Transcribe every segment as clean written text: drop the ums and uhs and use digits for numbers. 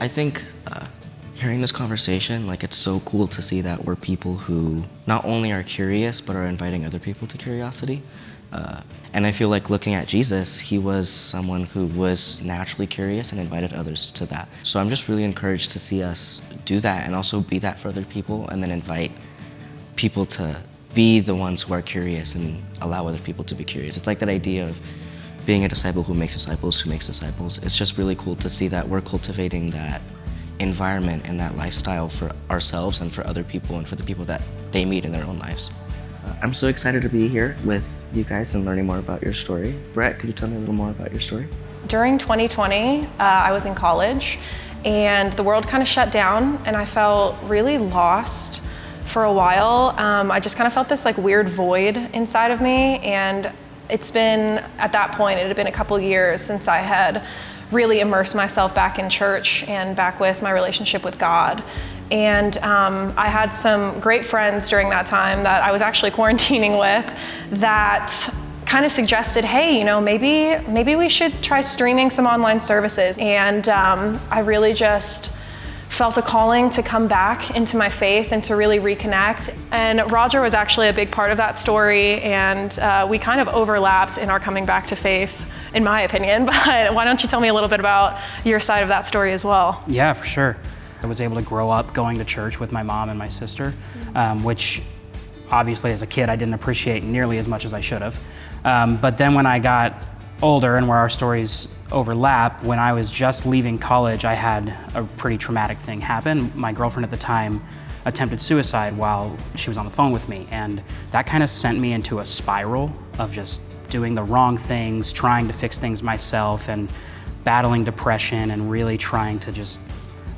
I think hearing this conversation, like, it's so cool to see that we're people who not only are curious, but are inviting other people to curiosity. And I feel like looking at Jesus, he was someone who was naturally curious and invited others to that. So I'm just really encouraged to see us do that and also be that for other people, and then invite people to be the ones who are curious and allow other people to be curious. It's like that idea of being a disciple who makes disciples who makes disciples. It's just really cool to see that we're cultivating that environment and that lifestyle for ourselves and for other people and for the people that they meet in their own lives. I'm so excited to be here with you guys and learning more about your story. Brett, could you tell me a little more about your story? During 2020, I was in college and the world kind of shut down and I felt really lost for a while. I just kind of felt this like weird void inside of me, and it's been, at that point, it had been a couple years since I had really immersed myself back in church and back with my relationship with God. And I had some great friends during that time that I was actually quarantining with that kind of suggested, hey, you know, maybe we should try streaming some online services. And I really just felt a calling to come back into my faith and to really reconnect. And Roger was actually a big part of that story, and we kind of overlapped in our coming back to faith, in my opinion. But why don't you tell me a little bit about your side of that story as well? Yeah, for sure. I was able to grow up going to church with my mom and my sister, which obviously as a kid I didn't appreciate nearly as much as I should have. But then when I got older and where our stories overlap, when I was just leaving college, I had a pretty traumatic thing happen. My girlfriend at the time attempted suicide while she was on the phone with me, and that kind of sent me into a spiral of just doing the wrong things, trying to fix things myself, and battling depression and really trying to just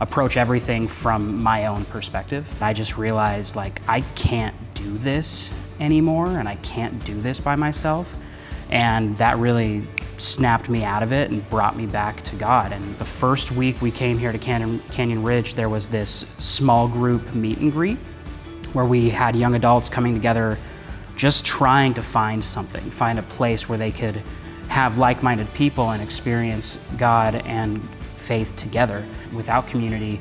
approach everything from my own perspective. I just realized, like, I can't do this anymore and I can't do this by myself. And that really snapped me out of it and brought me back to God. And the first week we came here to Canyon Ridge, there was this small group meet and greet where we had young adults coming together just trying to find something, find a place where they could have like-minded people and experience God and faith together. Without community,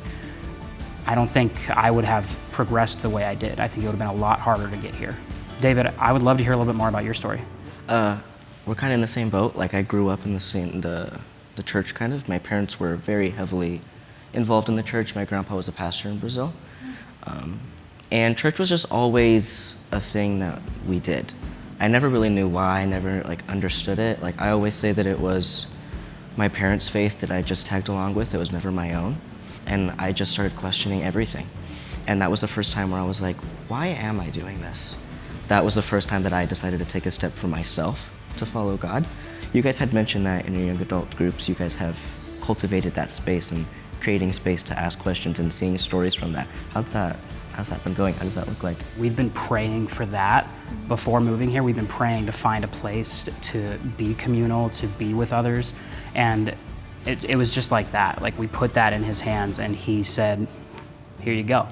I don't think I would have progressed the way I did. I think it would have been a lot harder to get here. David, I would love to hear a little bit more about your story. We're kind of in the same boat. Like, I grew up in the church kind of. My parents were very heavily involved in the church. My grandpa was a pastor in Brazil. And church was just always a thing that we did. I never really knew why. I never understood it. Like, I always say that it was my parents' faith that I just tagged along with. It was never my own. And I just started questioning everything. And that was the first time where I was like, why am I doing this? That was the first time that I decided to take a step for myself to follow God. You guys had mentioned that in your young adult groups, you guys have cultivated that space and creating space to ask questions and seeing stories from that. How's that been going? How does that look like? We've been praying for that before moving here. We've been praying to find a place to be communal, to be with others. And it was just like that. Like, we put that in his hands and he said, here you go.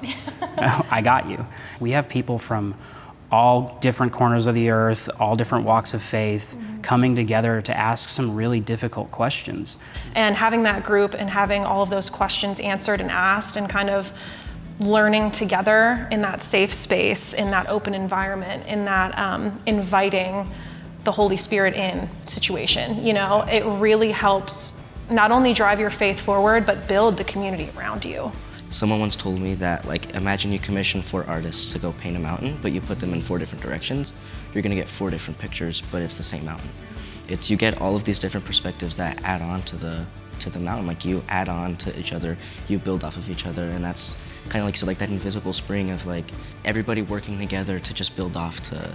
I got you. We have people from all different corners of the earth, all different walks of faith, coming together to ask some really difficult questions. And having that group and having all of those questions answered and asked and kind of learning together in that safe space, in that open environment, in that inviting the Holy Spirit in situation, you know, it really helps not only drive your faith forward, but build the community around you. Someone once told me that, like, imagine you commission 4 artists to go paint a mountain, but you put them in 4 different directions. You're gonna get 4 different pictures, but it's the same mountain. You get all of these different perspectives that add on to the mountain. Like, you add on to each other, you build off of each other, and that's kind of like that invisible spring of, like, everybody working together to just build off to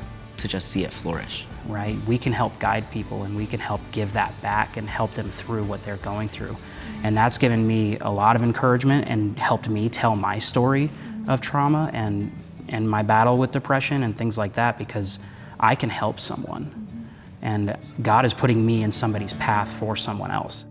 just see it flourish. Right? We can help guide people and we can help give that back and help them through what they're going through. And that's given me a lot of encouragement and helped me tell my story of trauma and my battle with depression and things like that, because I can help someone. And God is putting me in somebody's path for someone else.